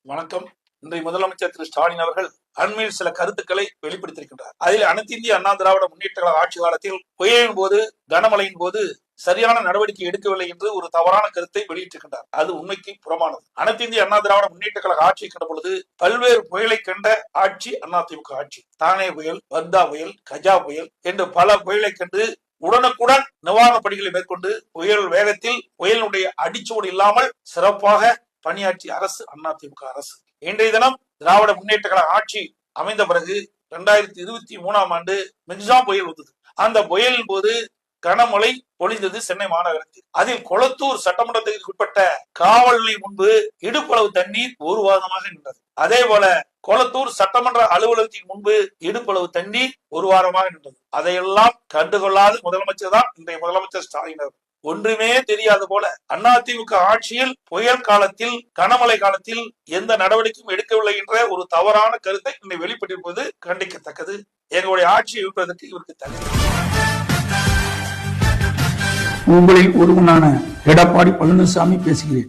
வணக்கம். இன்றைய முதலமைச்சர் திரு ஸ்டாலின் அவர்கள் அண்மையில் சில கருத்துக்களை வெளிப்படுத்தியிருக்கின்றார். அதில் அனைத்து இந்திய அண்ணா திராவிட முன்னேற்ற கழக ஆட்சி காலத்தில் புயலின் போது, கனமழையின் போது சரியான நடவடிக்கை எடுக்கவில்லை என்று ஒரு தவறான கருத்தை வெளியிட்டிருக்கின்றார். அது உண்மைக்கு புறமானது. அனைத்து இந்திய அண்ணா திராவிட முன்னேற்ற கழக ஆட்சி கண்ட பொழுது பல்வேறு புயலை கண்ட ஆட்சி அதிமுக ஆட்சி. தானே புயல், வர்தா புயல், கஜா புயல் என்று பல புயலை கண்டு உடனுக்குடன் நிவாரணப் பணிகளை மேற்கொண்டு புயல் வேகத்தில் புயலினுடைய அடிச்சோடு இல்லாமல் சிறப்பாக பணியாற்றிய அரசு அதிமுக அரசு. இன்றைய தினம் திராவிட முன்னேற்ற கழக ஆட்சி அமைந்த பிறகு 2023ஆம் ஆண்டு மிக்ஜாம் புயல் வந்தது. அந்த புயலின் போது கனமழை பொழிந்தது சென்னை மாநகரத்தில். அதில் கொளத்தூர் சட்டமன்றத்திற்கு உட்பட்ட காவல் நிலையம் முன்பு இடுப்பளவு தண்ணீர் ஒரு வாரமாக நின்றது. அதே போல கொளத்தூர் சட்டமன்ற அலுவலகத்தின் முன்பு இடுப்பளவு தண்ணீர் ஒரு வாரமாக நின்றது. அதையெல்லாம் கண்டுகொள்ளாத முதலமைச்சர் தான் இன்றைய முதலமைச்சர் ஸ்டாலின் அவர்கள். ஒன்றுமே தெரியாத போல அதிமுக ஆட்சியில் புயல் காலத்தில், கனமழை காலத்தில் எந்த நடவடிக்கையும் எடுக்கவில்லை என்ற ஒரு தவறான கருத்தை இன்னை வெளிப்பட்டிருப்பது கண்டிக்கத்தக்கது. எங்களுடைய ஆட்சியை இருப்பதற்கு இவருக்கு தகுதி. உங்களில் ஒருவனான எடப்பாடி பழனிசாமி பேசுகிறேன்.